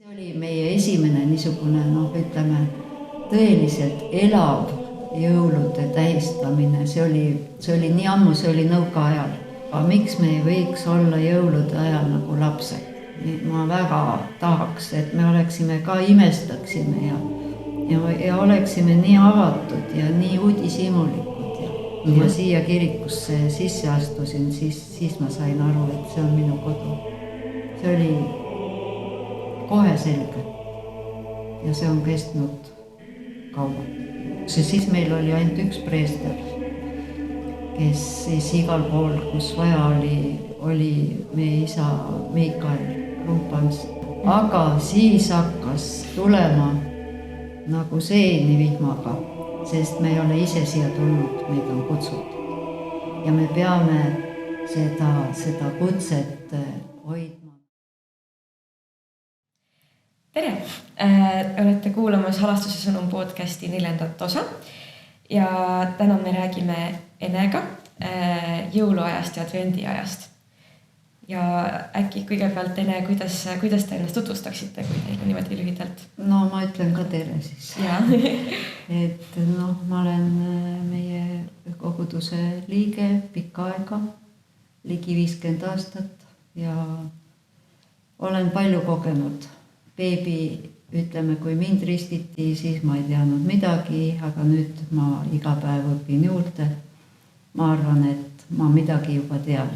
See oli meie esimene niisugune, ütleme, tõeliselt elav jõulude tähistamine. See oli nii ammu, see oli nõukaajal. Aga miks me ei võiks olla jõulude ajal nagu lapsed? Ma väga tahaks, et me oleksime ka imestaksime ja oleksime nii avatud ja nii uudishimulikud. Ja ma siia kirikusse sisse astusin, siis ma sain aru, et see on minu kodu. See oli kohe selge. Ja see on kestnud kaua. Siis meil oli ainult üks preester, kes siis igal pool, kus vaja oli meie isa Mikael Rumpans. Aga siis hakkas tulema nagu seeni vihmaga, sest me ei ole ise siia tulnud, meid on kutsutud. Ja me peame seda kutset hoidma. Tere! Olete kuulamas Halastuse sõnum podcasti 4. osa ja täna me räägime Enega jõuluajast ja advendiajast. Ja äkki kõigepealt, Ene, kuidas te ennast tutvustaksite, kui teile niimoodi lühidalt? No ma ütlen ka tere siis. Et ma olen meie koguduse liige pikka aega, ligi 50 aastat ja olen palju kogenud. Beebi, ütleme, kui mind ristiti, siis ma ei teadnud midagi, aga nüüd ma iga päev õpin juurde. Ma arvan, et ma midagi juba tean.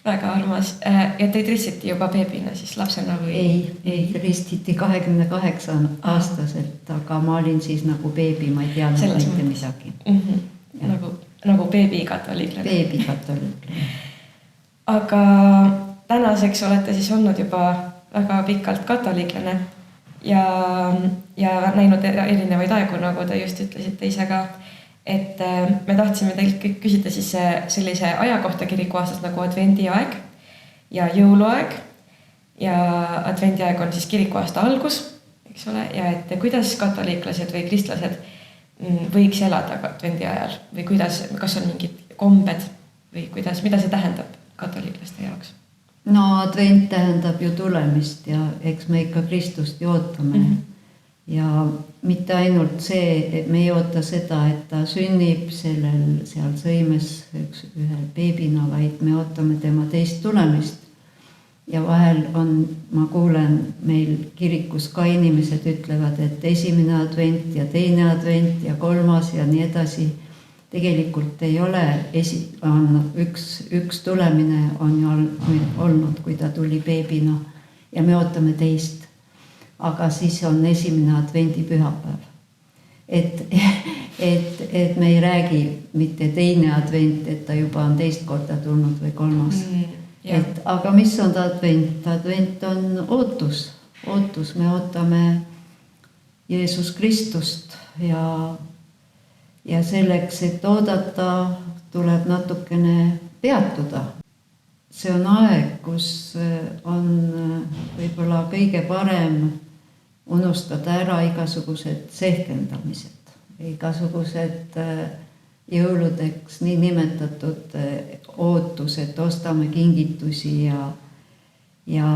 Väga armas. Ja teid ristiti juba beebina siis lapsena või? Ei, ristiti 28 aastaselt, aga ma olin siis nagu beebi, ma ei teadnud mitte midagi. Nagu beebi-katoliiklane. Beebi-katoliiklane. Aga tänaseks olete siis olnud juba väga pikalt katoliiklane ja näinud erinevaid aegu, nagu te just ütlesite ise ka. Et me tahtsime teilt kõik küsida siis sellise aja kohta kirikuaastas nagu advendiaeg ja jõuluaeg. Ja advendiaeg on siis kirikuaasta algus, eks ole, ja et kuidas katoliiklased või kristlased võiks elada advendiajal või kas on mingid kombed või mida see tähendab katoliiklaste jaoks? No advent tähendab ju tulemist ja eks me ikka Kristust ju ootame. Ja mitte ainult see, et me ei oota seda, et ta sünnib seal sõimes ühel beebina, vaid me ootame tema teist tulemist. Ja vahel ma kuulen meil kirikus ka inimesed ütlevad, et esimene advent ja teine advent ja kolmas ja nii edasi. Tegelikult ei ole, üks tulemine on ju olnud, kui ta tuli beebina ja me ootame teist. Aga siis on esimene advendi pühapäev. Et me ei räägi mitte teine advent, et ta juba on teist korda tulnud või kolmas. Aga mis on advent? Advent on ootus. Me ootame Jeesus Kristust ja selleks, et oodata, tuleb natukene peatuda. See on aeg, kus on võib-olla kõige parem unustada ära igasugused sehkendamised, igasugused jõuludeks nii nimetatud ootused, ostame kingitusi ja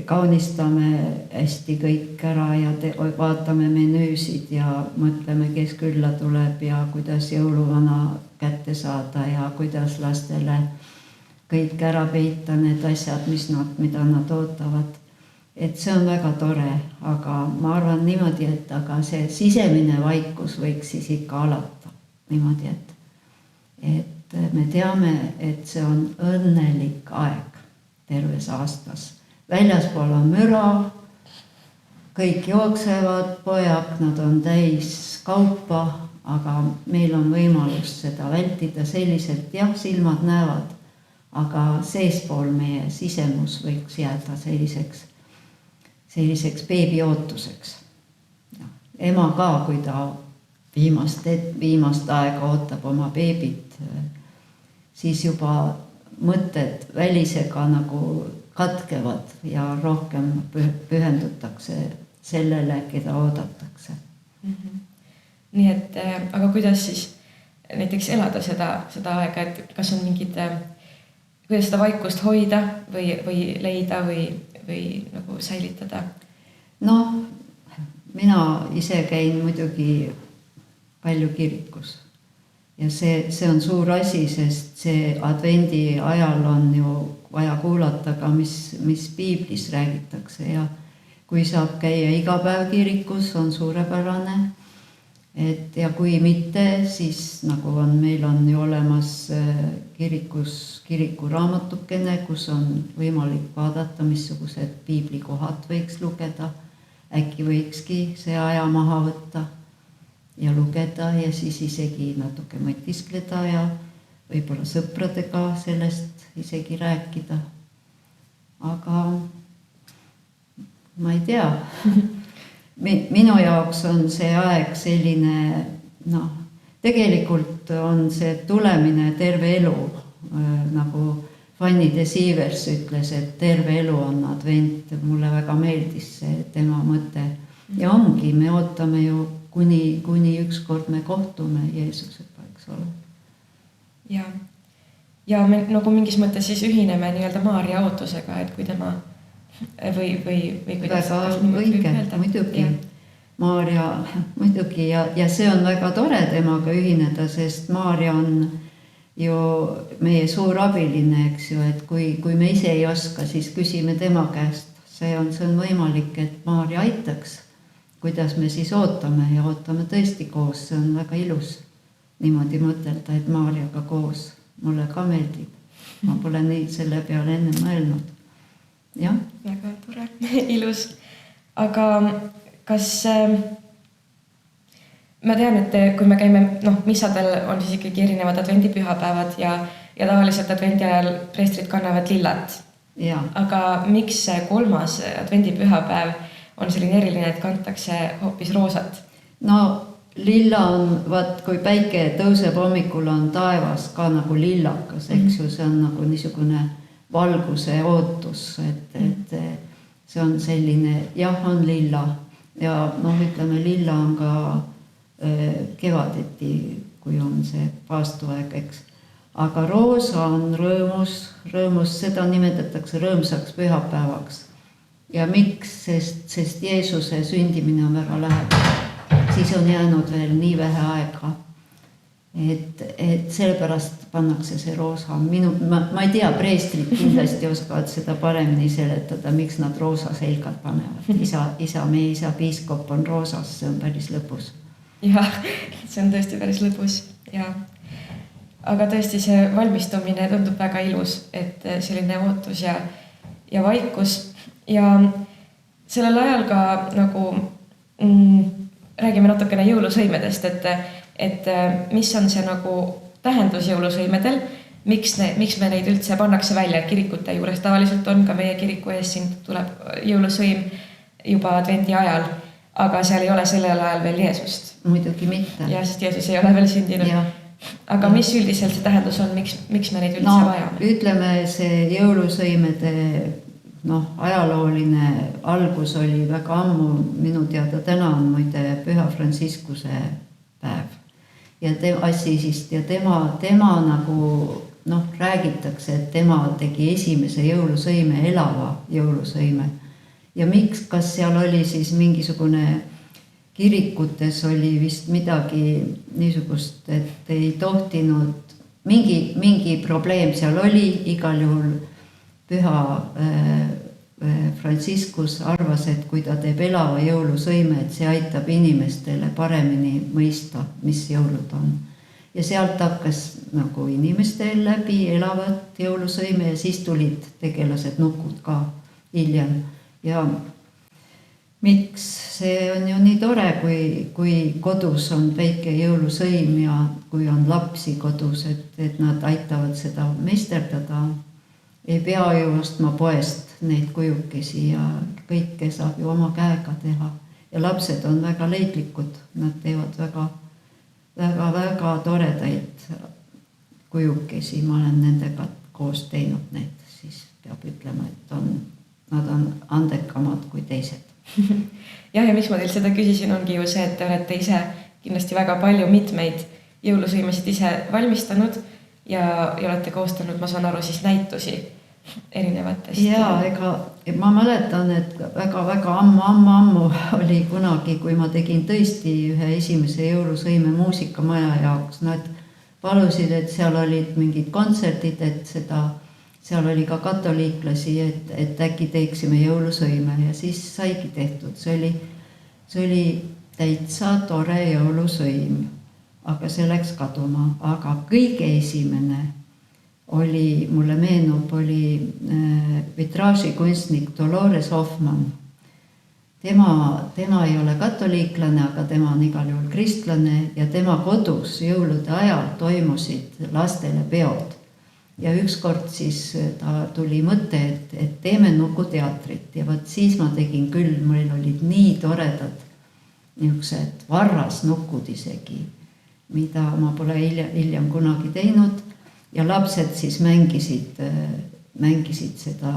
kaunistame hästi kõik ära ja vaatame menüüsid ja mõtleme, kes külla tuleb ja kuidas jõuluvana kätte saada ja kuidas lastele kõik ära peita need asjad, mida nad ootavad. Et see on väga tore, aga ma arvan niimoodi, et aga see sisemine vaikus võiks siis ikka alata niimoodi, et me teame, et see on õnnelik aeg terves aastas. Väljaspool on müra, kõik jooksevad, poeaknad on täis kaupa, aga meil on võimalus seda vältida selliselt, jah, silmad näevad, aga seespool meie sisemus võiks jääda selliseks beebi ootuseks. Ema ka, kui ta viimast aega ootab oma beebit, siis juba mõtted välisega nagu katkevad ja rohkem pühendutakse sellele, keda oodatakse. Nii et, aga kuidas siis näiteks elada seda aega, et kas on mingid, kuidas seda vaikust hoida või leida või või nagu säilitada? Noh, mina ise käin muidugi palju kirikus ja see on suur asi, sest see advendi ajal on ju vaja kuulata ka, mis piiblis räägitakse ja kui saab käia iga päev kirikus, on suurepärane. Et ja kui mitte, siis nagu meil on ju olemas kirikus kirikuraamatukene, kus on võimalik vaadata, missugused piiblikohad võiks lugeda. Äkki võikski see aja maha võtta ja lugeda ja siis isegi natuke mõtiskleda ja võib-olla sõpradega sellest isegi rääkida. Aga ma ei tea. Minu jaoks on see aeg selline, tegelikult on see tulemine terve elu, nagu Fanny de Sievers ütles, et terve elu on advent. Mulle väga meeldis see tema mõte. Ja ongi, me ootame ju, kuni ükskord me kohtume Jeesusega, eks ole. Ja me nagu mingis mõttes siis ühineme nii-öelda Maarja ootusega, et kui tema või kuidas väga õige, muidugi. Maarja muidugi ja see on väga tore temaga ühineda, sest Maarja on ju meie suur abiline, eks ju, et kui me ise ei oska, siis küsime tema käest. See on võimalik, et Maarja aitaks, kuidas me siis ootame ja ootame tõesti koos. See on väga ilus niimoodi mõtelda, et Maarjaga koos. Mulle ka meeldib. Ma pole nii selle peale enne mõelnud. Ja. Väga tore, ilus. Aga kas ma tean, et kui me käime, missadel on siis ikkagi erinevad advendipühapäevad ja tavaliselt advendi ajal preestrid kannavad lillat. Ja. Aga miks see 3. advendipühapäev on selline eriline, et kantakse hoopis roosat? Lilla on, kui päike tõuseb hommikul, on taevas ka nagu lillakas, eks ju, see on nagu niisugune valguse ootus, et see on selline, on lilla ja ütleme, lilla on ka kevadeti, kui on see paastuaeg, eks. Aga roosa on rõõmus, seda nimetatakse rõõmsaks pühapäevaks. Ja miks? Sest Jeesuse sündimine on väga lähedal. Siis on jäänud veel nii vähe aega. Et sellepärast pannakse see roosa. Ma ei tea, preestrid kindlasti oskavad seda paremini seletada, miks nad roosa selgad panevad. Meie isa piiskop on roosas, see on päris lõpus. Jah, see on tõesti päris lõpus. Ja. Aga tõesti see valmistumine tundub väga ilus, et selline ootus ja vaikus. Ja sellel ajal ka nagu räägime natukene jõulusõimedest, et mis on see nagu tähendus jõulusõimedel, miks me neid üldse pannakse välja kirikute juures. Tavaliselt on ka meie kiriku ees, siin tuleb jõulusõim juba advendi ajal, aga seal ei ole sellel ajal veel Jeesust. Muidugi mitte. Ja sest Jeesus ei ole veel sündinud. Ja. Aga mis üldiselt see tähendus on, miks me neid üldse vajame? Ütleme, see jõulusõimede ajalooline algus oli väga ammu, minu teada täna on muide Püha Frantsiskuse päev. Ja tema nagu räägitakse, et tema tegi esimese jõulusõime, elava jõulusõime. Ja miks, kas seal oli siis mingisugune kirikutes oli vist midagi niisugust, et ei tohtinud, mingi probleem seal oli, igal juhul Püha Frantsiskus arvas, et kui ta teeb elava jõulusõime, et see aitab inimestele paremini mõista, mis jõulud on. Ja sealt hakkas nagu inimestel läbi elavat jõulusõime ja siis tulid tegelased nukud ka hiljem. Ja miks? See on ju nii tore, kui kodus on väike jõulusõim ja kui on lapsi kodus, et nad aitavad seda meisterdada. Ei pea ju ostma poest neid kujukesi ja kõike saab ju oma käega teha. Ja lapsed on väga leidlikud, nad teevad väga toredaid kujukesi. Ma olen nendega koos teinud neid, siis peab ütlema, et nad on andekamad kui teised. Ja miks ma teil seda küsisin, ongi ju see, et te olete ise kindlasti väga palju mitmeid jõulusõimesid ise valmistanud ja olete koostanud, ma saan aru, siis näitusi erinevatest. Ja ega ma mäletan, et väga-väga ammu oli kunagi, kui ma tegin tõesti ühe esimese jõulusõime muusikamaja jaoks. Nad palusid, et seal olid mingid kontserdid, et seal oli ka katoliiklasi, et äkki teeksime jõulusõime ja siis saigi tehtud. See oli täitsa tore jõulusõim, aga see läks kaduma. Aga kõige esimene oli, mulle meenub, oli vitraažikunstnik Dolores Hoffmann. Tema ei ole katoliiklane, aga tema on igal juhul kristlane ja tema kodus jõulude ajal toimusid lastele peod. Ja ükskord siis ta tuli mõte, et teeme nukuteatrit ja võt siis ma tegin küll, meil olid nii toredad niisugused varrasnukud isegi, mida ma pole hiljem kunagi teinud ja lapsed siis mängisid seda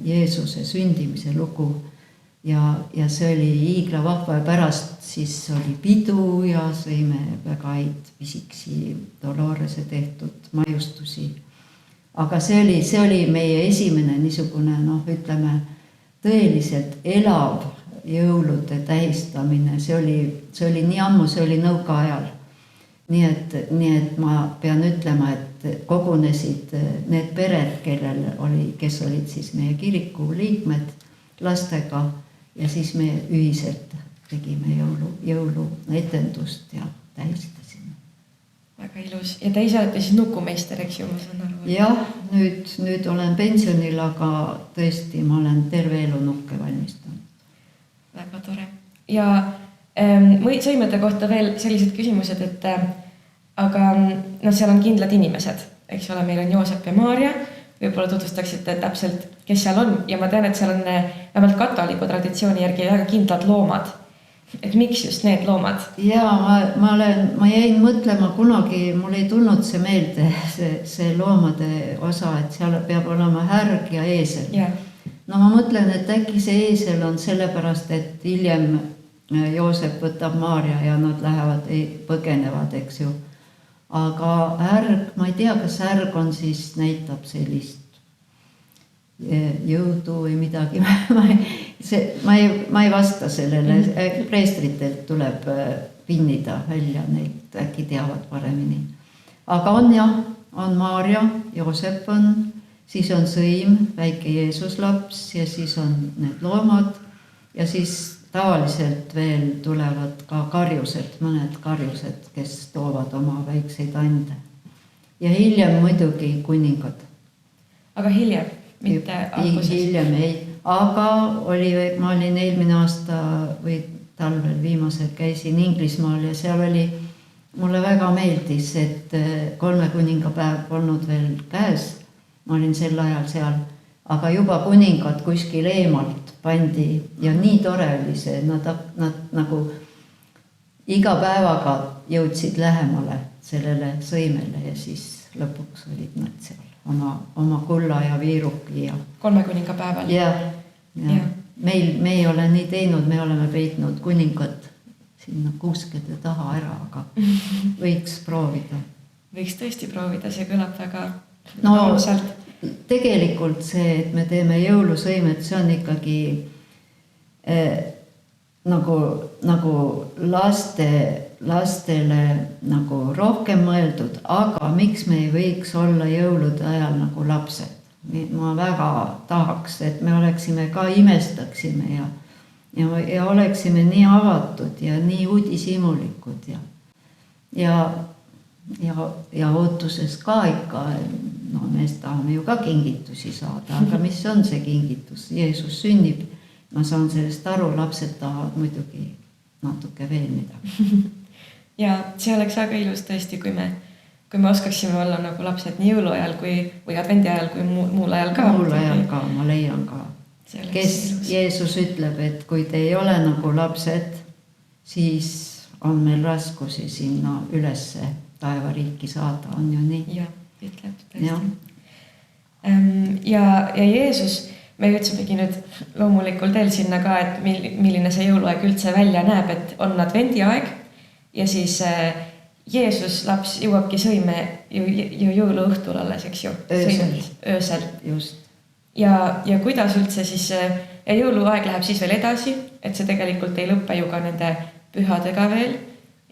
Jeesuse sündimise lugu ja see oli hiigla vahva ja pärast siis oli pidu ja sõime väga häid pisiksi Dolorese tehtud maiustusi. Aga see oli meie esimene niisugune, ütleme, tõeliselt elav jõulude tähistamine. See oli nii ammu, see oli nõukaajal. Nii et ma pean ütlema, et kogunesid need pered, kes olid siis meie kiriku liikmed lastega ja siis me ühiselt tegime jõuluetendust ja tähistasime. Väga ilus. Ja te ise olete siis nukumeister, eks ju, ma saan aru? Jah, nüüd olen pensionil, aga tõesti ma olen terve elu nukke valmistanud. Väga tore. Ja sõimede kohta veel sellised küsimused, et aga seal on kindlad inimesed, eks ole, meil on Joosep ja Maarja, võib-olla tutvustaksite täpselt, kes seal on ja ma tean, et seal on vähemalt katoliku traditsiooni järgi väga kindlad loomad. Et miks just need loomad? Jaa, ma jäin mõtlema kunagi, mul ei tulnud see meelde, see loomade osa, et seal peab olema härg ja eesel. Yeah. No ma mõtlen, et äkki see eesel on sellepärast, et hiljem Joosep võtab Maarja ja nad lähevad, põgenevad, eks ju. Aga härg, ma ei tea, kas härg on siis näitab sellist jõudu või midagi. Ma ei vasta sellele. Preestritelt tuleb pinnida välja, neid äkki teavad paremini. Aga on jah, on Maarja, Joosep on, siis on sõim, väike Jeesuslaps ja siis on need loomad ja siis tavaliselt veel tulevad ka karjused, mõned karjused, kes toovad oma väikseid ande. Ja hiljem muidugi kuningad. Aga hiljem? Mitte alguses. Hiljem ei, aga ma olin eelmine aasta või talvel viimasel käisin Inglismaal ja seal oli, mulle väga meeldis, et 3 kuningapäev polnud veel käes, ma olin sel ajal seal, aga juba kuningad kuskil eemalt pandi ja nii tore oli see, nad nagu iga päevaga jõudsid lähemale sellele sõimele ja siis lõpuks olid nad seal. Oma kulla ja viiruki ja 3 kuningapäeval. Ja. Me ei ole nii teinud, me oleme peitnud kuningad sinna kuuskede taha ära, aga võiks proovida. Võiks tõesti proovida, see kõlab väga armsalt. Tegelikult see, et me teeme jõulusõimet, see on ikkagi nagu lastele nagu rohkem mõeldud, aga miks me ei võiks olla jõulude ajal nagu lapsed? Ma väga tahaks, et me oleksime ka imestaksime ja oleksime nii avatud ja nii uudishimulikud ja ootuses ka ikka, me tahame ju ka kingitusi saada, aga mis on see kingitus? Jeesus sünnib. Ma saan sellest aru, lapsed tahavad muidugi natuke veel midagi. Ja see oleks väga ilus tõesti, kui me oskaksime olla nagu lapsed nii jõuluajal või advendi ajal kui muul ajal ka. Muul ajal ka, ma leian ka. Kes Jeesus ütleb, et kui te ei ole nagu lapsed, siis on meil raskusi sinna ülesse taevariiki saada, on ju nii? Ja, ütleb tõesti. Ja Jeesus... Me jõudsimegi nüüd loomulikult veel sinna ka, et milline see jõuluaeg üldse välja näeb, et on advendiaeg ja siis Jeesus laps jõuabki sõime ju jõuluõhtul alles, eks ju? Öösel. Just. Ja kuidas üldse siis ja jõuluaeg läheb siis veel edasi, et see tegelikult ei lõppe ju ka nende pühadega veel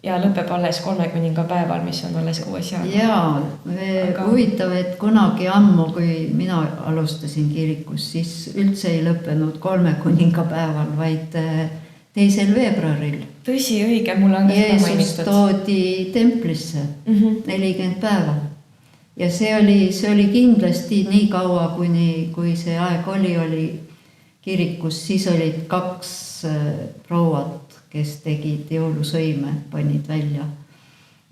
ja lõpeb alles 3 kuningapäeval, mis on alles 6. jaanuar. Jaa, huvitav, et kunagi ammu, kui mina alustasin kirikus, siis üldse ei lõppenud 3 kuningapäeval, vaid 2. veebruaril. Tõsi, õige, mul on Jeesus mainitud. Toodi templisse 40 päeva. Ja see oli kindlasti nii kaua, kui see aeg oli kirikus, siis olid 2 prouad, kes tegid jõulusõime, panid välja.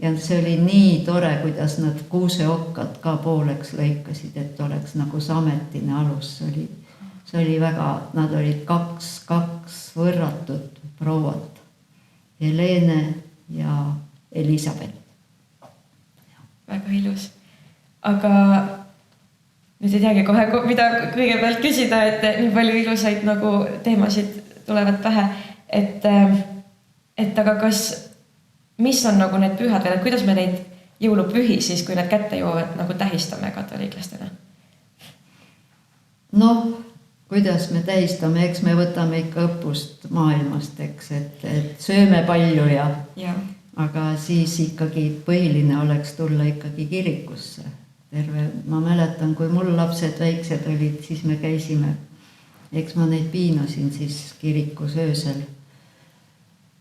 Ja see oli nii tore, kuidas nad kuuseokkad ka pooleks lõikasid, et oleks nagu sametine alus. See oli väga, nad olid 2 võrratud prouad. Helene ja Elisabeth. Väga ilus. Aga nüüd ei teagi kohe, mida kõigepealt küsida, et nii palju ilusaid nagu teemasid tulevad pähe. Et aga mis on nagu need pühad veel, et kuidas me neid jõulupühi siis, kui need kätte jõuavad, nagu tähistame katoliiklastena? Noh, kuidas me tähistame, eks me võtame ikka õppust maailmast, eks, et sööme palju ja. Aga siis ikkagi põhiline oleks tulla ikkagi kirikusse. Ma mäletan, kui mul lapsed väiksed olid, siis me käisime, eks ma neid piinasin siis kirikus öösel.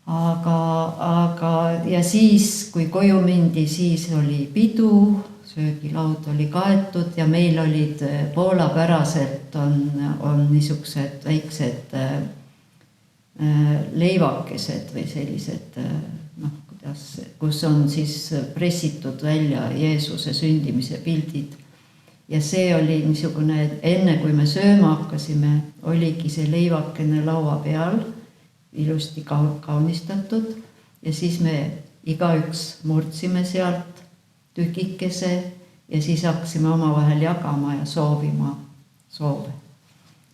Aga ja siis, kui koju mindi, siis oli pidu, söögilaud oli kaetud ja meil olid poolapäraselt on niisugused väiksed leivakesed või sellised, kus on siis pressitud välja Jeesuse sündimise pildid. Ja see oli niisugune, enne kui me sööma hakkasime, oligi see leivakene laua peal, ilusti kaunistatud ja siis me igaüks murdsime sealt tükikese ja siis hakkasime omavahel jagama ja soovima soove.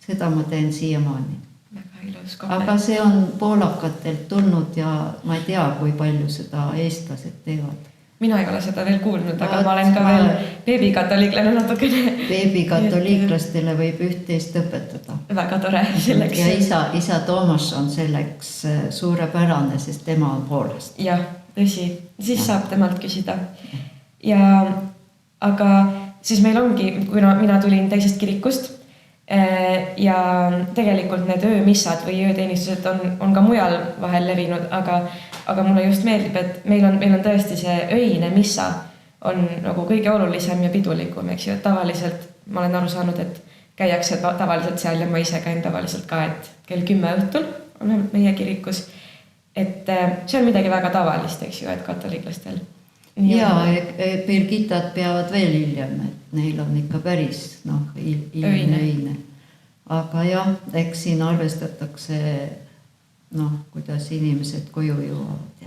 Seda ma teen siiamaani. Aga see on poolakatelt tulnud ja ma ei tea, kui palju seda eestlased teevad. Mina ei ole seda veel kuulnud, aga ma olen ka veel beebikatoliiklane natukene. Beebikatoliiklastele võib üht-teist õpetada. Väga tore selleks. Ja isa Toomas on selleks suurepärane, sest tema on Poolast. Jah, tõsi. Siis saab temalt küsida. Aga siis meil ongi, kui mina tulin teisest kirikust ja tegelikult need öömissad või ööteenistused on ka mujal vahel levinud, aga mulle just meeldib, et meil on tõesti see öine missa on nagu kõige olulisem ja pidulikum, eks ju, et tavaliselt ma olen aru saanud, et käiakse tavaliselt seal ja ma ise käin tavaliselt ka, et kell 10 õhtul on meie kirikus, et see on midagi väga tavalist, eks ju, et katoliiklastel. Jaa, Birgitad peavad veel hiljem, et neil on ikka päris öine. Aga jah, eks siin arvestatakse kuidas inimesed koju jõuavad.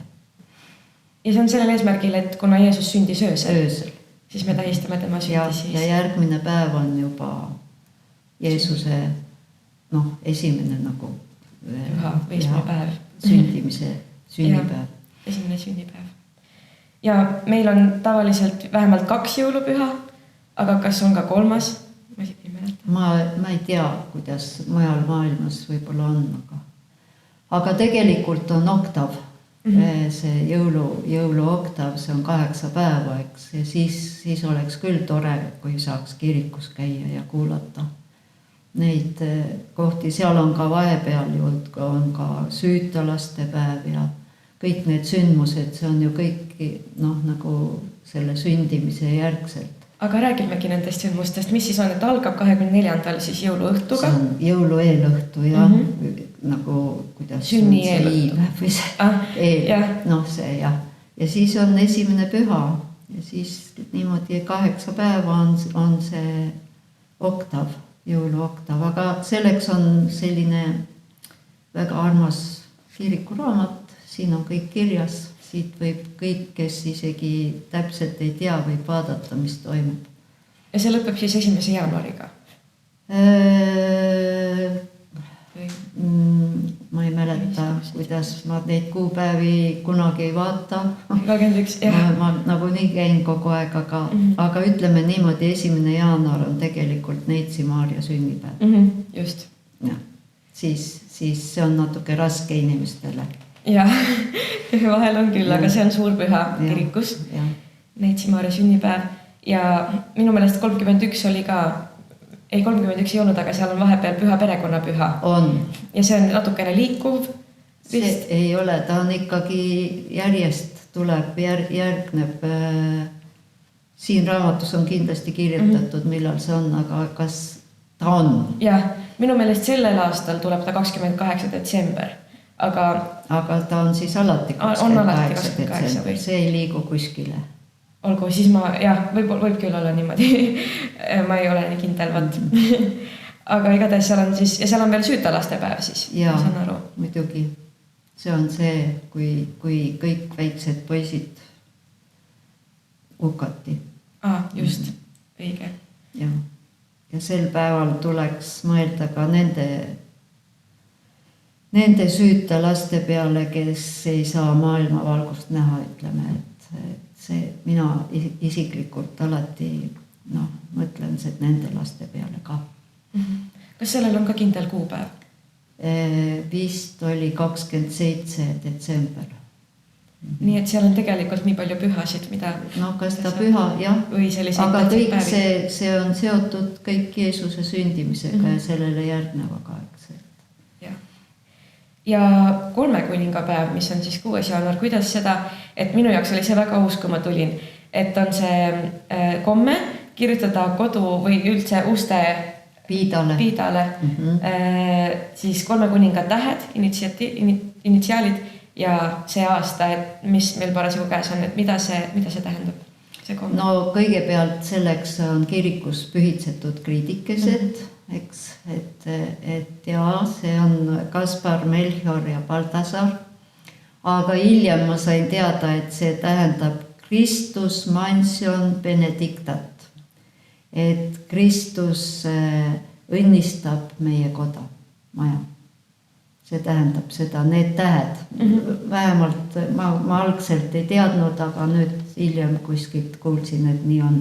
Ja see on sellel eesmärgil, et kuna Jeesus sündis öösel, siis me tähistame tema sündi siis. Ja järgmine päev on juba Jeesuse esimene nagu päev. Sünnipäev. Esimene sünnipäev. Ja meil on tavaliselt vähemalt 2 jõulupüha, aga kas on ka 3? Ma ei tea, kuidas mujal maailmas võib-olla on, aga tegelikult on oktav, see jõuluoktav, see on 8 päeva, eks, ja siis oleks küll tore, kui saaks kirikus käia ja kuulata neid kohti. Seal on ka vahepeal on ka süütalaste päev ja kõik need sündmused, see on ju kõik nagu selle sündimise järgselt. Aga räägimegi nendest sündmustest, mis siis on, et algab 24. siis jõuluõhtuga? See on jõulu eelõhtu ja nagu kuidas sünni eelõhtu. Või see jah. Ja siis on esimene püha ja siis niimoodi 8 päeva on see oktav, jõuluoktav, aga selleks on selline väga armas kirikuraamat, siin on kõik kirjas. Siit võib kõik, kes isegi täpselt ei tea, võib vaadata, mis toimub. Ja see lõpeb siis 1. jaanuariga? ma ei mäleta, kuidas ma neid kuupäevi kunagi ei vaata. 21, jah. Ma nagunii käin kogu aeg, aga ütleme niimoodi, 1. jaanuar on tegelikult Neitsi Maarja sünnipäev. Just. Ja. Siis see on natuke raske inimestele. Jah, vahel on küll, aga see on suurpüha kirikus. Neitsi Maarja sünnipäev. Ja minu meelest 31 oli ka, ei 31 ei olnud, aga seal on vahepeal püha perekonnapüha. On. Ja see on natukene liikuv. See ei ole, ta on ikkagi järjest tuleb, järgneb. Siin raamatus on kindlasti kirjutatud, millal see on, aga kas ta on? Jah, minu meelest sellel aastal tuleb ta 28. detsember, aga ta on siis alati 28. detsember, see ei liigu kuskile. Olgu, siis võib küll olla niimoodi. Ma ei ole nii kindel, võt. Aga igatahes seal on siis, ja seal on veel süütalastepäev siis. Jaa, muidugi. See on see, kui kõik väiksed poisid hukati. Just, õige. Ja sel päeval tuleks mõelda ka nende süüta laste peale, kes ei saa maailmavalgust näha, ütleme, et see mina isiklikult alati mõtlen nende laste peale ka. Kas sellel on ka kindel kuupäev? Vist oli 27. detsember. Nii et seal on tegelikult nii palju pühasid, mida... Kas ta püha, jah. Aga kõik see on seotud kõik Jeesuse sündimisega ja sellele järgnevaga aegselt. Ja 3 kuningapäev, mis on siis 6. jaanuar, kuidas seda, et minu jaoks oli see väga uus, kui ma tulin, et on see komme kirjutada kodu või üldse uste piidale siis 3 kuninga tähed, initsiaalid ja see aasta, et mis meil parasjagu käes on, et mida see tähendab? Kõigepealt selleks on kirikus pühitsetud kriidikesed, eks, et see on Kaspar, Melchior ja Baltasar, aga hiljem ma sain teada, et see tähendab Christus mansion benedictat, et Kristus õnnistab meie koda, maja. See tähendab seda, need tähed. Vähemalt ma algselt ei teadnud, aga nüüd hiljem kuskilt kuulsin, et nii on.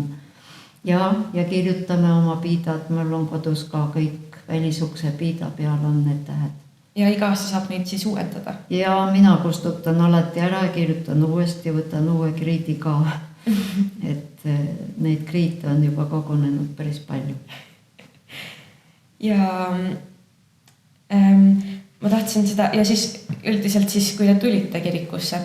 Ja kirjutame oma piidad, mul on kodus ka kõik välisukse piida peal on need tähed. Ja iga aasta saab neid siis uuendada? Ja mina kustutan alati ära, kirjutan uuesti, võtan uue kriidi ka. Et neid kriite on juba kogunenud päris palju. Ja ma tahtsin seda, ja siis üldiselt siis, kui te tulite kirikusse,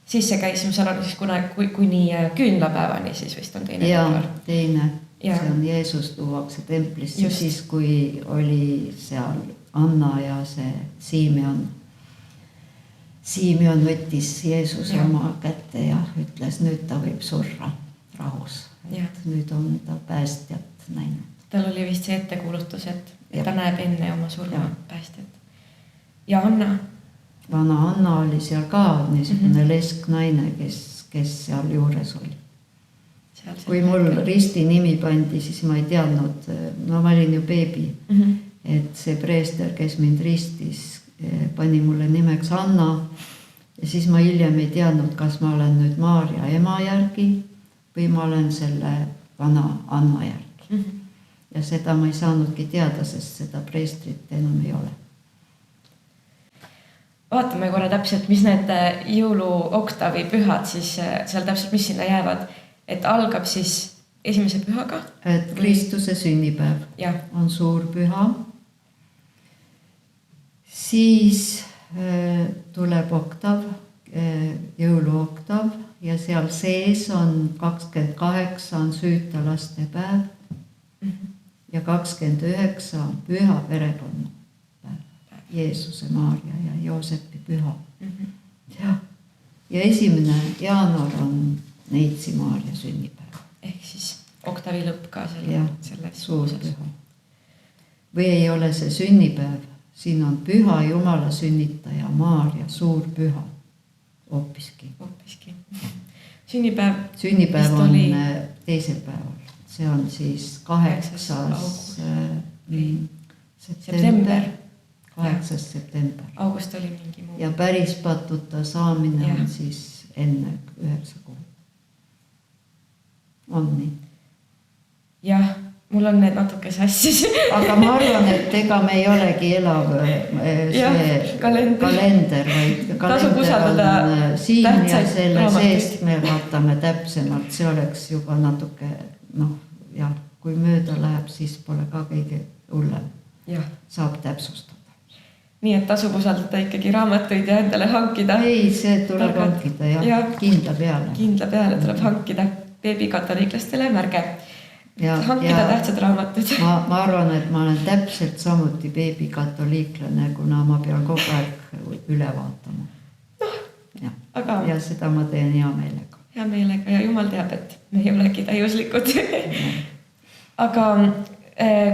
siis see käis, mis on siis kuni küünlapäevani, siis vist on teine. Jaa, teine. See on Jeesus tuuakse templisse, siis kui oli seal Anna ja see Simeon võttis Jeesus oma kätte ja ütles, nüüd ta võib surra rahus. Nüüd on ta päästjat näinud. Tal oli vist see ettekuulutus, et ta näeb enne oma surma päästjat. Ja Anna? Vana Anna oli seal ka niisugune lesknaine, kes seal juures oli. Kui mul risti nimi pandi, siis ma ei teadnud, ma olin ju beebi, et see preester, kes mind ristis, pani mulle nimeks Anna ja siis ma hiljem ei teadnud, kas ma olen nüüd Maarja ema järgi või ma olen selle vana Anna järgi. Ja seda ma ei saanudki teada, sest seda preestrit enam ei ole. Vaatame korra täpselt, mis need jõuluoktavi pühad siis seal täpselt, mis sinna jäävad. Et algab siis esimese pühaga. Et Kristuse sünnipäev on suur püha. Siis tuleb oktav, jõuluoktav ja seal sees on 28 on süüta laste päev ja 29 on püha perekonna päev. Jeesuse, Maarja ja Joosepi püha. Ja 1. jaanuar on Neitsi Maarja sünnipäev. Ehk siis oktavi lõpp ka selle suur püha. Või ei ole see sünnipäev, siin on püha Jumala sünnitaja Maarja suur püha. Hoopiski. Sünnipäev on teisel päeval. See on siis 8. september 8. september. August oli mingi muu. Ja päris patuta saamine Ja. on siis enne 9 kuud. On nii. Jah, mul on need natuke sassis. Aga ma arvan, et ega me ei olegi elav see kalender, vaid Tasub kalender usaldada on siin ja tähtsaid selle raamatuid. seest me vaatame täpsemalt, see oleks juba natuke, noh, jah, kui mööda läheb, siis pole ka kõige hullem. Jah. Saab täpsustada. Nii et tasub usaldada ikkagi raamatuid ja endale hankida. Ei, see tuleb hankida, jah, kindla peale. Kindla peale tuleb hankida beebikatoliiklastele märge. Hankida tähtsad raamatud. Ma arvan, et ma olen täpselt samuti beebikatoliiklane, kuna ma pean kogu aeg üle vaatama. Aga ja seda ma teen hea meelega. Hea meelega ja jumal teab, et me ei olegi täiuslikud. Aga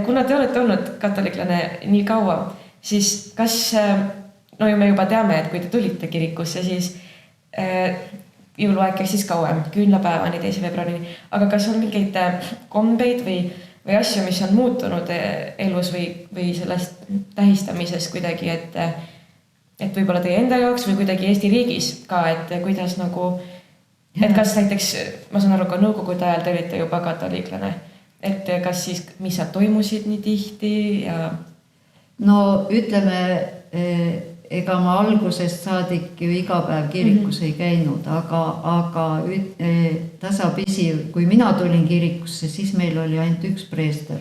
kuna te olete olnud katoliklane nii kaua, siis kas, no me juba teame, et kui te tulite kirikusse, siis jõuluaeg käis siis kauem, küünlapäevani 2. veebruarini, aga kas on mingeid kombeid või asju, mis on muutunud elus või sellest tähistamises kuidagi, et võib-olla teie enda jaoks või kuidagi Eesti riigis ka, et kuidas nagu, et kas näiteks, ma saan aru, ka nõukogude ajal te olite juba katoliklane, et kas siis, mis seal toimusid nii tihti ja... No ütleme, ega ma algusest saadik ju iga päev kirikus ei käinud, aga tasapisi, kui mina tulin kirikusse, siis meil oli ainult üks preester,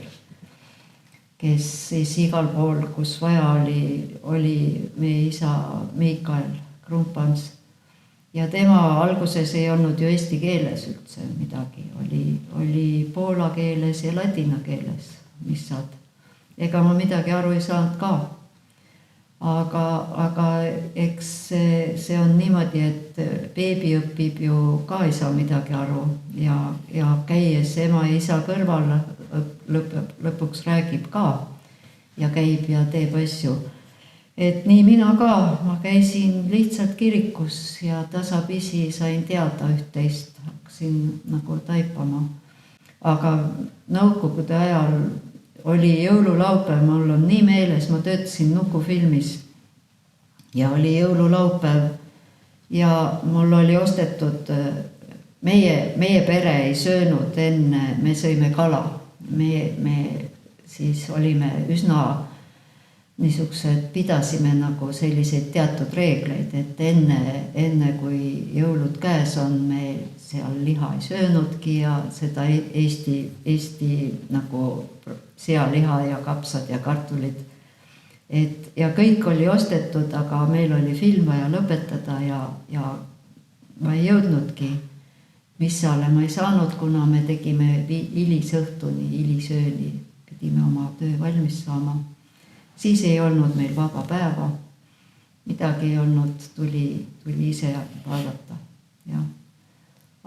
kes siis igal pool, kus vaja oli meie isa Miikael Krumpans. Ja tema alguses ei olnud ju eesti keeles üldse midagi, oli poola keeles ja ladina keeles, mis saad. Ega ma midagi aru ei saanud ka. Aga eks see on niimoodi, et beebi õpib ju ka ei saa midagi aru ja käies ema ja isa kõrval lõpuks räägib ka ja käib ja teeb asju. Et nii mina ka, ma käisin lihtsalt kirikus ja tasapisi sain teada üht-teist, hakkasin nagu taipama. Aga nõukogude ajal oli jõululaupäev, mul on nii meeles, ma töötasin Nukufilmis ja oli jõululaupäev ja mul oli ostetud, meie pere ei söönud enne, me sõime kala. Me siis olime üsna niisugused, pidasime nagu selliseid teatud reegleid, et enne kui jõulud käes on, me seal liha ei söönudki ja seda Eesti nagu sealiha ja kapsad ja kartulid. Ja kõik oli ostetud, aga meil oli film vaja lõpetada ja ma ei jõudnudki missale. Ma ei saanud, kuna me tegime hilisõhtuni, hilisööni, pidime oma töö valmis saama. Siis ei olnud meil vaba päeva, midagi ei olnud, tuli ise vaadata. Ja.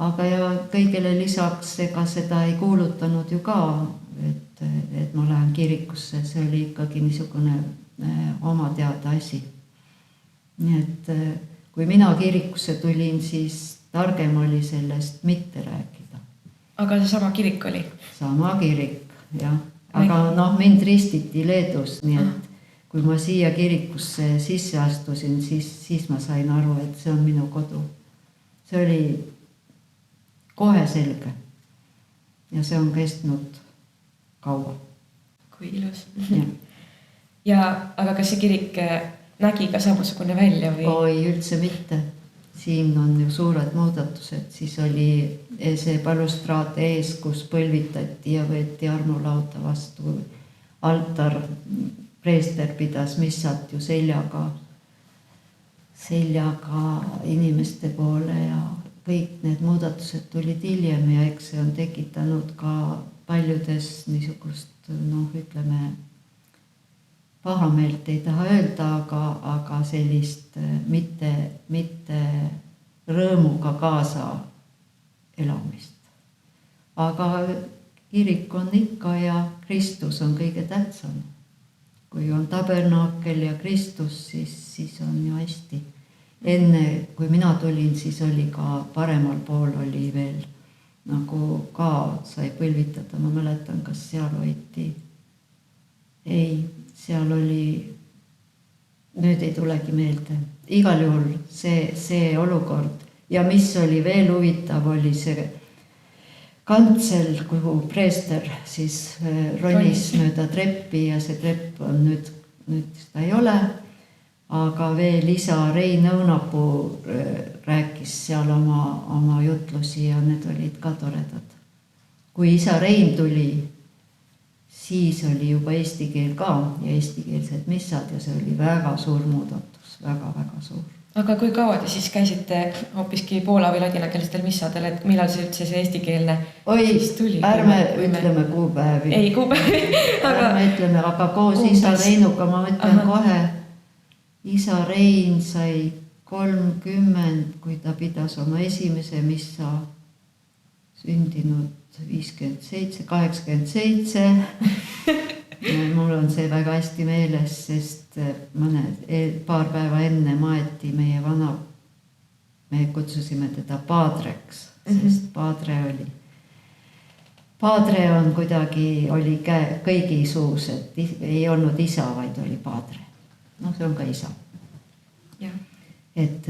Aga ja kõigele lisaks ega seda ei kuulutanud ju ka, et ma lähen kirikusse, see oli ikkagi niisugune oma teada asi. Nii et kui mina kirikusse tulin, siis targem oli sellest mitte rääkida. Aga see sama kirik oli? Sama kirik, jah. Aga mind ristiti Leedus, nii et kui ma siia kirikusse sisse astusin, siis ma sain aru, et see on minu kodu. See oli kohe selge ja see on kestnud kaua. Kui ilus. Aga kas see kirik nägi ka samasugune välja? Oi, üldse mitte. Siin on ju suured muudatused. Siis oli see balustraat ees, kus põlvitati ja võeti armulauda vastu. Altar, preester pidas missat ju seljaga inimeste poole ja kõik need muudatused tulid hiljem ja eks see on tekitanud ka paljudes niisugust, ütleme, pahameelt ei taha öelda, aga sellist mitte rõõmuga kaasa elamist. Aga kirik on ikka ja Kristus on kõige tähtsam. Kui on tabernaakel ja Kristus, siis on ju hästi. Enne, kui mina tulin, siis oli ka paremal pool oli veel nagu ka sai põlvitada. Ma mäletan, kas seal hoiti. Ei, seal oli nüüd ei tulegi meelde. Igal juhul see olukord ja mis oli veel huvitav, oli see kantsel, kuhu preester siis ronis mööda treppi ja see trepp on nüüd seda ei ole. Aga veel isa Rein Õunapuu rääkis seal oma jutlusi ja need olid ka toredad. Kui isa Rein tuli, siis oli juba eesti keel ka ja eestikeelsed missad ja see oli väga suur muudatus, väga-väga suur. Aga kui kaua te siis käisite hoopiski poola või ladinakeelstel missadel, et millal see üldse see eestikeelne siis tuli? Ärme ütleme kuupäevi. Ei kuupäevi. Ärme ütleme, aga koos isa Reinuga ma mõtlen kohe. Isa Rein sai 30, kui ta pidas oma esimese missa, sündinud 57, 87. Mul on see väga hästi meeles, sest paar päeva enne maeti meie vana, me kutsusime teda paadreks, sest paadre on kuidagi, oli kõigi suus, et ei olnud isa, vaid oli paadre. No see on ka isa. Ja. Et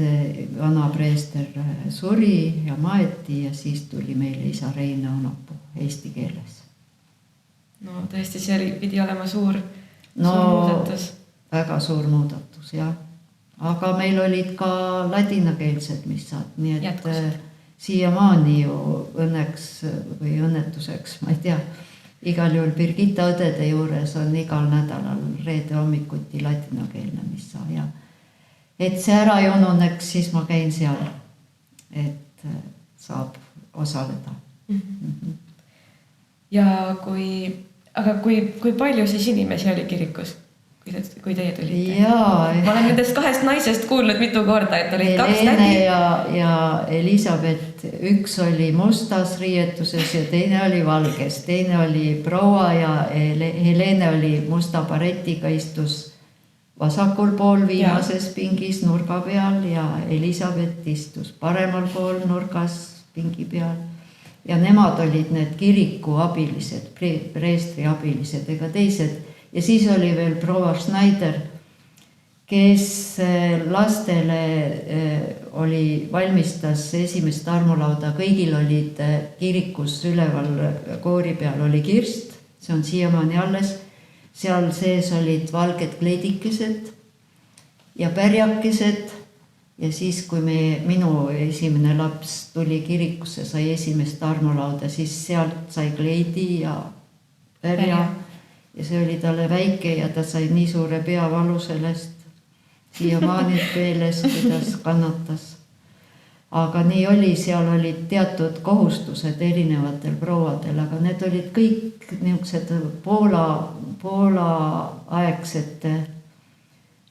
vana preester suri ja maeti ja siis tuli meile isa Rein Õunapuu eesti keeles. No tõesti, see pidi olema suur muudatus. Väga suur muudatus, jah. Aga meil olid ka ladinakeelsed missad, nii et siiamaani ju õnneks või õnnetuseks, ma ei tea, igal juhul Birgitta õdede juures on igal nädalal reede hommikuti ladinakeelne missa ja et see ära ei ununeks, siis ma käin seal, et saab osaleda. Ja kui palju siis inimesi oli kirikus, kui teie tulite? Ma olen nendest 2 naisest kuulnud mitu korda, et olid 2 tädi. Ja Elisabeth, üks oli mustas riietuses ja teine oli valges. Teine oli proua ja Helene oli musta baretiga, istus vasakul pool viimases pingis nurga peal ja Elisabeth istus paremal pool nurgas pingi peal. Ja nemad olid need kiriku abilised, preestri abilised ega teised. Ja siis oli veel proua Schneider, kes lastele valmistas esimest armulauda. Kõigil olid kirikus üleval koori peal oli kirst, see on siiamaani alles. Seal sees olid valged kleidikesed ja pärjakesed ja siis, kui minu esimene laps tuli kirikusse, sai esimest armulauda, siis sealt sai kleidi ja pärja ja see oli talle väike ja ta sai nii suure peavalu sellest siiamaani meeles, kuidas kannatas. Aga nii oli, seal olid teatud kohustused erinevatel prouadel, aga need olid kõik niisugused Poola aegsete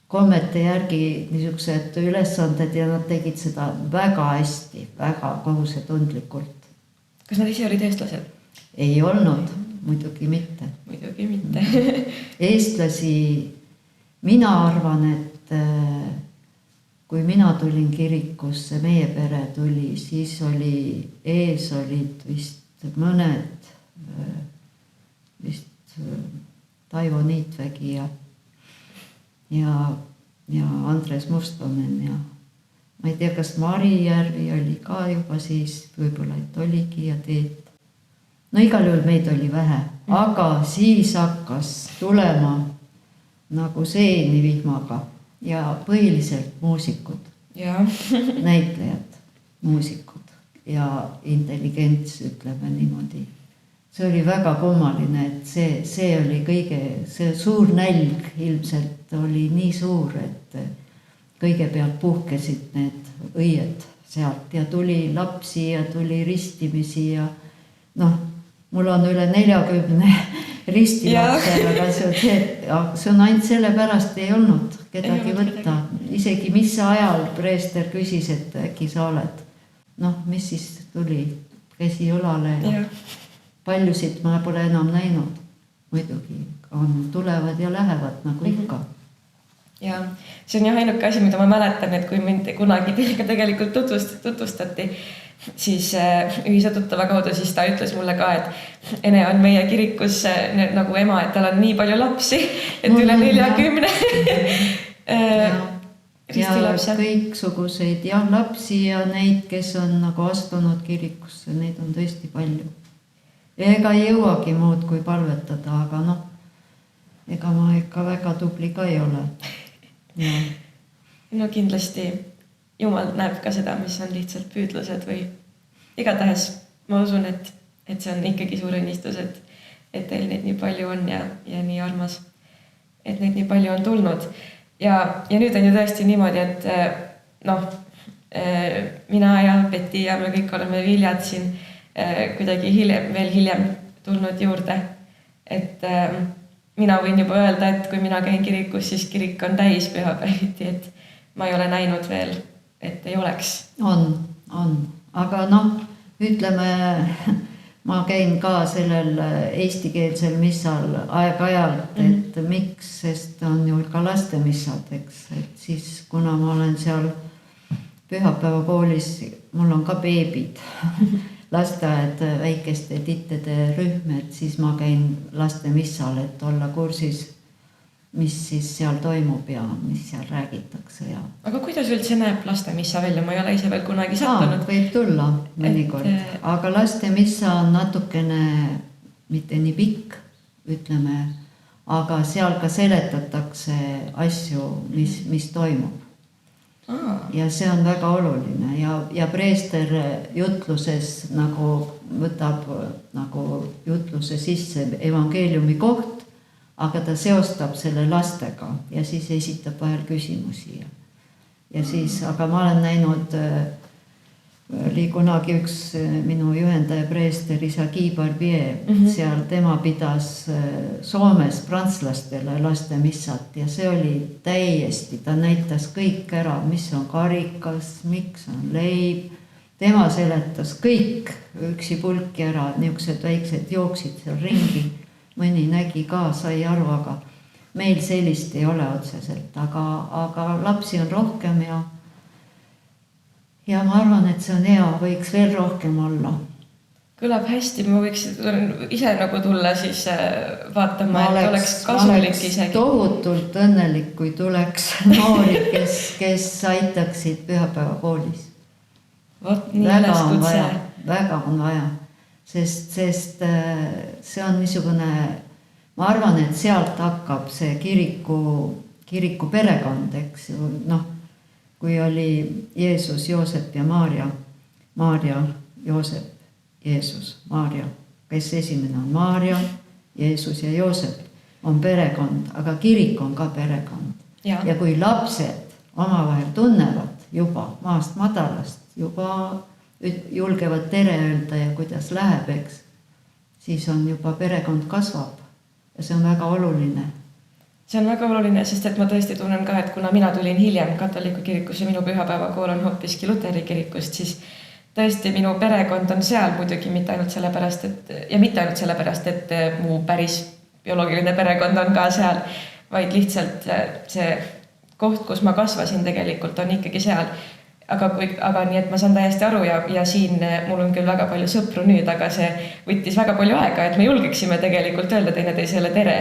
kommete järgi niisugused ülesanded ja nad tegid seda väga hästi, väga kohusetundlikult. Kas nad ise olid eestlased? Ei olnud, muidugi mitte. Muidugi mitte. Eestlasi, mina arvan, et kui mina tulin kirikusse, meie pere tuli, siis ees olid vist mõned, vist Taivo Niitvägi ja Andres Mustonen ja ma ei tea, kas Mari Järvi oli ka juba siis, võib-olla et oligi ja Teet. No igal juhul meid oli vähe, aga siis hakkas tulema nagu seeni vihmaga. Ja põhiliselt muusikud, näitlejad, muusikud ja intelligents, ütleme niimoodi. See oli väga kummaline, et see oli see suur nälg ilmselt oli nii suur, et kõigepealt puhkesid need õied sealt ja tuli lapsi ja tuli ristimisi ja mul on üle 40 ristilapsel, aga see on ainult sellepärast ei olnud kedagi võtta. Isegi mis ajal preester küsis, et äkki sa oled. Mis siis tuli? Käsi õlale ja paljusid ma pole enam näinud. Muidugi tulevad ja lähevad nagu ikka. Ja see on ainuke asi, mida ma mäletan, et kui mind kunagi tegelikult tutvustati, siis ühise tuttava kaudu, siis ta ütles mulle ka, et Ene on meie kirikus nagu ema, et tal on nii palju lapsi, et üle 40. ristilapse. kõiksuguseid lapsi ja neid, kes on nagu astunud kirikusse, neid on tõesti palju. Ega ei jõuagi muud kui palvetada, aga ega ma ikka väga tubli ka ei ole. No kindlasti Jumal näeb ka seda, mis on lihtsalt püüdlused või igatahes ma usun, et see on ikkagi suur õnnistus, et teil neid nii palju on ja nii armas, et neid nii palju on tulnud. Ja nüüd on ju tõesti niimoodi, et mina ja Betty ja me kõik oleme Viljad siin kuidagi veel hiljem tulnud juurde. Et mina võin juba öelda, et kui mina käin kirikus, siis kirik on täis pühapäeviti, et ma ei ole näinud veel, et ei oleks. On. Aga ütleme, ma käin ka sellel eestikeelsel missal aeg-ajalt, et miks, sest on ju ka lastemissad, eks. Et siis, kuna ma olen seal pühapäevakoolis, mul on ka beebid, lasteaed, väikeste tittede rühm, et siis ma käin lastemissal, et olla kursis, mis siis seal toimub ja mis seal räägitakse. Aga kuidas üldse näeb lastemissa välja? Ma ei ole ise veel kunagi sattunud. Võib tulla mõnikord. Aga lastemissa on natukene mitte nii pikk, ütleme, aga seal ka seletatakse asju, mis toimub. Ja see on väga oluline ja preester jutluses nagu võtab nagu jutluse sisse evangeeliumi koht, aga ta seostab selle lastega ja siis esitab vahel küsimusi. Ja siis, aga ma olen näinud, oli kunagi üks minu juhendaja preester isa Guy Barbier, seal tema pidas Soomes prantslastele lastemissat ja see oli täiesti, ta näitas kõik ära, mis on karikas, miks on leib, tema seletas kõik üksi pulki ära, niisugused väiksed jooksid seal ringi. Mõni nägi ka, sai aru, aga meil sellist ei ole otseselt, aga lapsi on rohkem ja ma arvan, et see on hea, võiks veel rohkem olla. Kõlab hästi, ma võiks ise nagu tulla siis vaatama, et oleks kasulik isegi. Tohutult õnnelik, kui tuleks noori, kes aitaksid pühapäevakoolis. Väga on vaja. Sest see on niisugune, ma arvan, et sealt hakkab see kiriku perekond, eks ju, kui oli Jeesus, Joosep ja Maarja, Joosep, Jeesus, Maarja, kes esimene on Maarja, Jeesus ja Joosep on perekond, aga kirik on ka perekond. Ja kui lapsed omavahel tunnevad juba maast madalast, juba julgevad tere öelda ja kuidas läheb, eks, siis on juba perekond kasvab ja see on väga oluline. See on väga oluline, sest et ma tõesti tunnen ka, et kuna mina tulin hiljem katoliku kirikusse, minu pühapäevakool on hoopiski Luteri kirikust, siis tõesti minu perekond on seal muidugi mitte ainult sellepärast, et mu päris bioloogiline perekond on ka seal, vaid lihtsalt see koht, kus ma kasvasin tegelikult on ikkagi seal. Aga nii, et ma saan täiesti aru ja siin mul on küll väga palju sõpru nüüd, aga see võttis väga palju aega, et me julgeksime tegelikult öelda teineteisele tere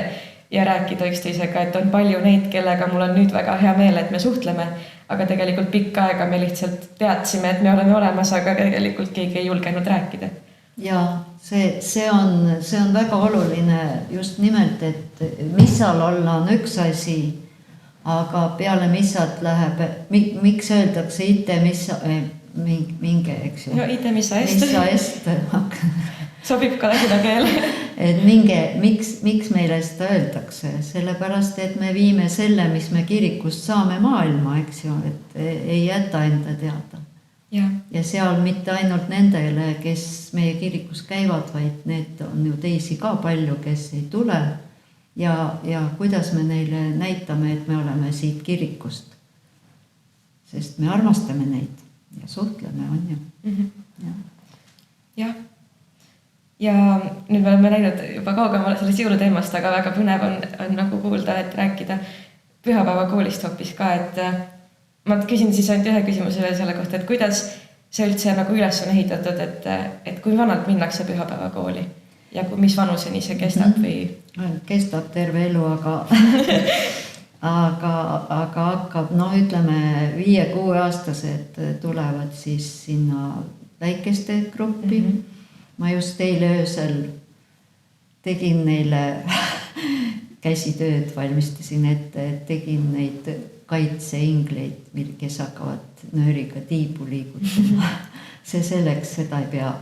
ja rääkida üksteisega, et on palju neid, kellega mul on nüüd väga hea meel, et me suhtleme, aga tegelikult pikka aega me lihtsalt teadsime, et me oleme olemas, aga tegelikult keegi ei julgenud rääkida. Ja see on väga oluline just nimelt, et missal olla on üks asi, aga peale missat läheb, miks öeldakse ite missa, minge, eks ju. No ite missa est. Missa est. Sobib ka ladina keel. Et minge, miks meile seda öeldakse? Sellepärast, et me viime selle, mis me kirikust saame maailma, eks ju, et ei jäta enda teada. Ja seal mitte ainult nendele, kes meie kirikus käivad, vaid need on ju teisi ka palju, kes ei tule. Ja kuidas me neile näitame, et me oleme siit kirikust. Sest me armastame neid ja suhtleme, on ju. Jah. Ja nüüd me oleme näinud juba kaugemale sellest jõuluteemast, aga väga põnev on nagu kuulda, et rääkida pühapäevakoolist hoopis ka, et ma küsin siis ainult ühe küsimuse veel selle kohta, et kuidas see üldse nagu üles on ehitatud, et kui vanalt minnakse pühapäevakooli ja mis vanuseni see kestab või? Kestab terve elu, aga hakkab, noh, ütleme 5-6-aastased tulevad siis sinna väikeste gruppi. Ma just eile öösel tegin neile käsitööd, valmistasin ette, et tegin neid kaitseingleid, kes hakkavad nööriga tiibu liigutama. See selleks, seda ei pea.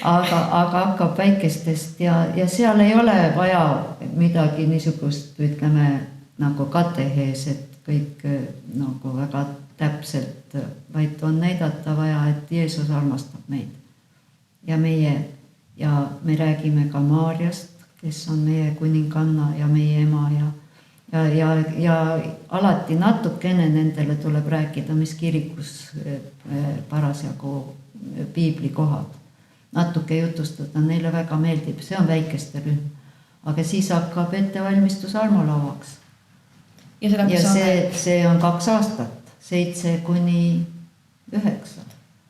Aga hakkab väikestest ja seal ei ole vaja midagi niisugust, ütleme, nagu katehees, et kõik nagu väga täpselt, vaid on näidata vaja, et Jeesus armastab meid. Ja me räägime ka Maarjast, kes on meie kuninganna ja meie ema ja alati natukene nendele tuleb rääkida, mis kirikus parasjagu piiblikohad. Natuke jutustada, neile väga meeldib, see on väikeste rühm. Aga siis hakkab ettevalmistus armulauaks. Ja see on 2 aastat, 7-9.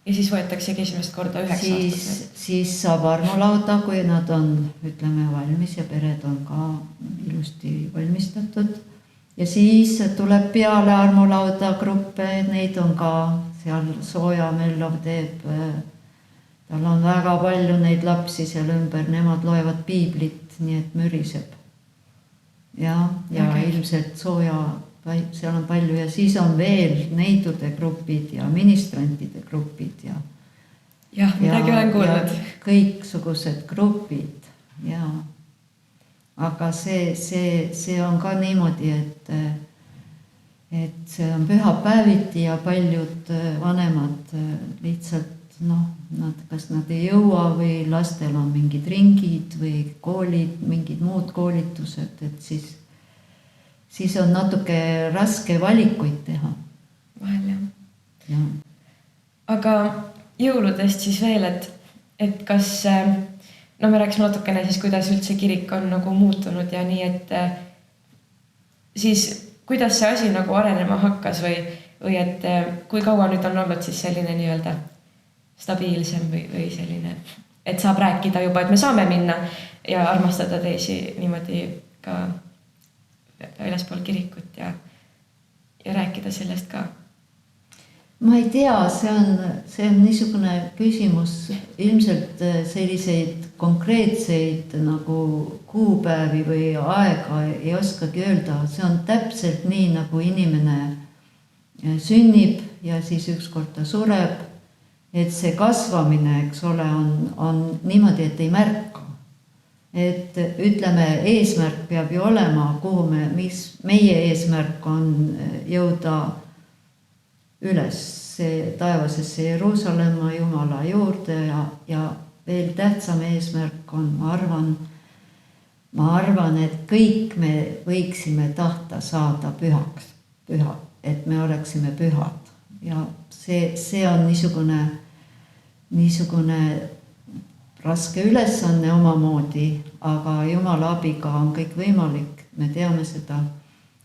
Ja siis võetaksegi esimest korda 9 aastat. Siis saab armulauda, kui nad on, ütleme, valmis ja pered on ka ilusti valmistatud. Ja siis tuleb peale armulauda gruppe, neid on ka seal Sooja Mellov teeb. Tal on väga palju neid lapsi seal ümber, nemad loevad piiblit, nii et müriseb. Ja ilmselt Sooja, seal on palju ja siis on veel neidude grupid ja ministrantide grupid ja midagi olen kuulnud. Kõiksugused grupid ja aga see on ka niimoodi, et see on pühapäeviti ja paljud vanemad lihtsalt kas nad ei jõua või lastel on mingid ringid või koolid, mingid muud koolitused, et siis on natuke raske valikuid teha. Vahel jah. Aga jõuludest siis veel, et kas, me rääksime natukene siis, kuidas üldse kirik on nagu muutunud ja nii, et siis kuidas see asi nagu arenema hakkas või et kui kaua nüüd on olnud siis selline nii-öelda stabiilsem või selline, et saab rääkida juba, et me saame minna ja armastada teisi niimoodi ka väljaspool kirikut ja rääkida sellest ka. Ma ei tea, see on niisugune küsimus, ilmselt selliseid konkreetseid nagu kuupäevi või aega ei oskagi öelda, see on täpselt nii, nagu inimene sünnib ja siis ükskord ta sureb. Et see kasvamine, eks ole, on niimoodi, et ei märka. Et ütleme, eesmärk peab ju olema, kuhu meie eesmärk on jõuda üles taevasesse Jeruusalemma Jumala juurde ja veel tähtsam eesmärk on, ma arvan, et kõik me võiksime tahta saada pühaks, et me oleksime pühad. Ja see on niisugune raske ülesanne omamoodi, aga Jumala abiga on kõik võimalik, me teame seda.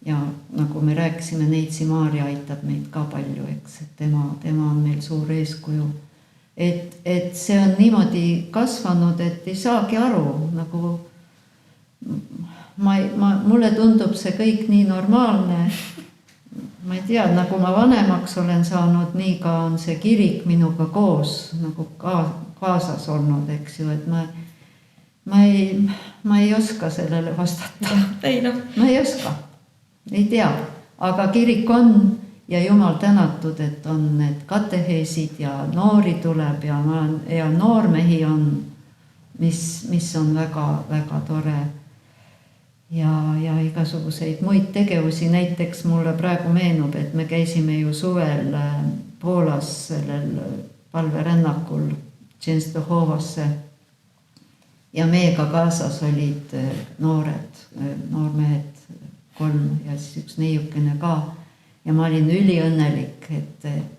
Ja nagu me rääkisime, Neitsi Maarja aitab meid ka palju, eks, et tema on meil suur eeskuju. Et see on niimoodi kasvanud, et ei saagi aru, nagu mulle tundub see kõik nii normaalne. Ma ei tea, nagu ma vanemaks olen saanud, nii ka on see kirik minuga koos, nagu kaasas olnud, eks ju, et ma ei oska sellele vastata. Ma ei oska, ei tea, aga kirik on ja Jumal tänatud, et on need kateheesid ja noori tuleb ja noormehi on, mis on väga, väga tore. Ja igasuguseid muid tegevusi, näiteks mulle praegu meenub, et me käisime ju suvel Poolas sellel palverännakul Częstochowasse ja meiega kaasas olid noormehed 3 ja siis üks neiukene ka ja ma olin üliõnnelik,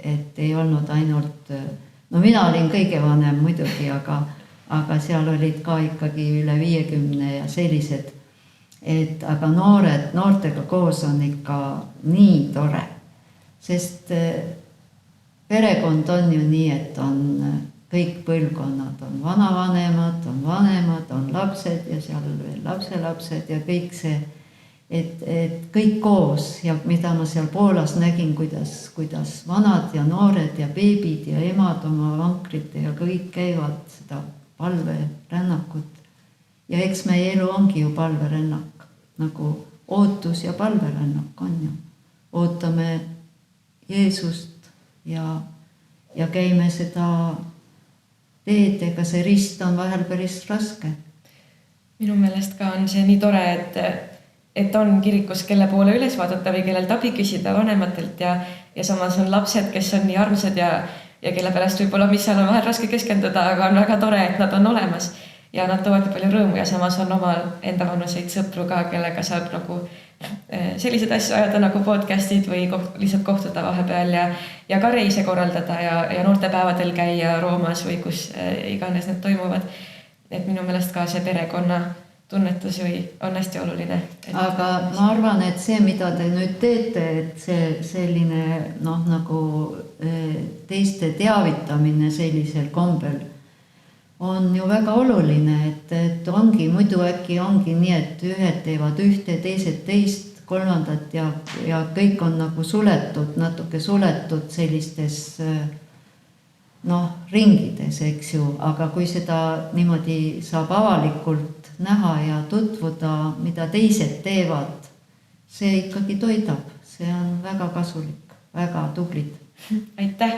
et ei olnud ainult, mina olin kõige vanem muidugi, aga seal olid ka ikkagi üle 50 ja sellised. Aga noortega koos on ikka nii tore, sest perekond on ju nii, et on kõik põlvkonnad, on vanavanemad, on vanemad, on lapsed ja seal veel lapselapsed ja kõik see. et kõik koos ja mida ma seal Poolas nägin, kuidas vanad ja noored ja beebid ja emad oma vankrite ja kõik käivad seda palverännakut. Ja eks meie elu ongi ju palverännak, nagu ootus ja palverännak on ju. Ootame Jeesust ja käime seda teed, ega see rist on vahel päris raske. Minu meelest ka on see nii tore, et on kirikus, kelle poole üles vaadata või kellelt abi küsida vanematelt ja samas on lapsed, kes on nii armsad ja kelle pärast võib-olla, mis seal on vahel raske keskenduda, aga on väga tore, et nad on olemas ja nad toovad nii palju rõõmu ja samas on omal enda vanuseid sõpru ka, kellega saab nagu sellised asju ajada nagu podcastid või lihtsalt kohtuda vahepeal ja ka reise korraldada ja noortepäevadel käia Roomas või kus iganes need toimuvad. Et minu meelest ka see perekonna tunnetus on hästi oluline. Aga ma arvan, et see, mida te nüüd teete, et see selline nagu teiste teavitamine sellisel kombel on ju väga oluline, et ongi, muidu äkki ongi nii, et ühed teevad ühte, teised teist, kolmandat ja kõik on nagu suletud, natuke suletud sellistes ringides, eks ju, aga kui seda niimoodi saab avalikult näha ja tutvuda, mida teised teevad, see ikkagi toidab, see on väga kasulik, väga tublid. Aitäh!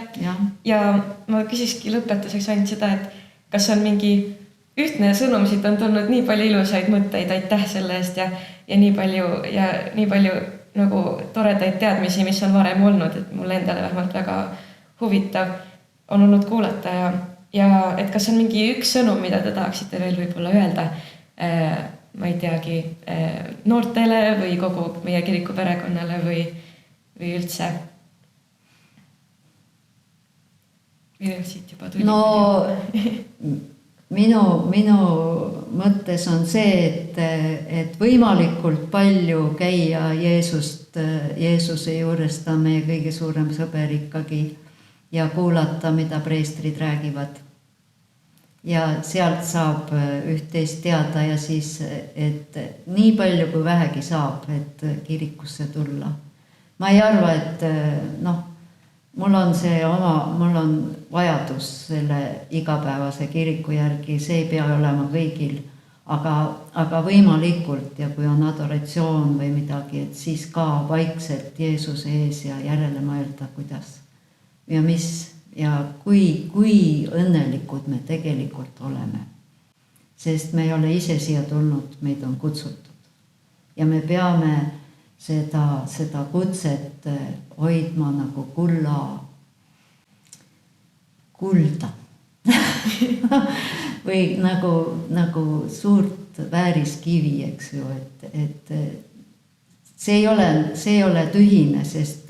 Ja ma küsiski lõpetuseks ainult seda, et kas on mingi ühtne sõnum, siit on tulnud nii palju ilusaid mõtteid, aitäh selle eest ja nii palju nagu toredaid teadmisi, mis on varem olnud, et mulle endale vähemalt väga huvitav on olnud kuulata ja et kas on mingi üks sõnum, mida te tahaksite veel võib-olla öelda, ma ei teagi, noortele või kogu meie kiriku perekonnale või üldse? Siit juba tuli. No minu mõttes on see, et võimalikult palju käia Jeesuse juures, ta on meie kõige suurem sõber ikkagi ja kuulata, mida preestrid räägivad. Ja sealt saab üht-teist teada ja siis, et nii palju kui vähegi saab, et kirikusse tulla. Ma ei arva, et mul on vajadus selle igapäevase kiriku järgi, see ei pea olema kõigil, aga võimalikult ja kui on adoratsioon või midagi, et siis ka vaikselt Jeesuse ees ja järele mõelda, kuidas ja mis ja kui õnnelikud me tegelikult oleme. Sest me ei ole ise siia tulnud, meid on kutsutud. Ja me peame seda kutset hoidma nagu kulda. või nagu suurt vääriskivi, eks ju, et see ei ole tühine, sest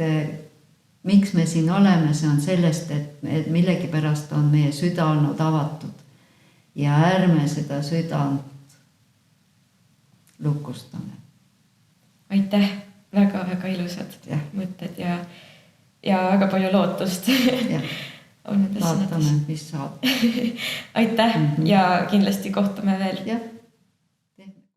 miks me siin oleme, see on sellest, et millegipärast on meie süda olnud avatud ja ärme seda südant lukustame. Aitäh, väga-väga ilusad mõtted ja väga palju lootust. Vaatame, mis saab. Aitäh ja kindlasti kohtume veel. Jah.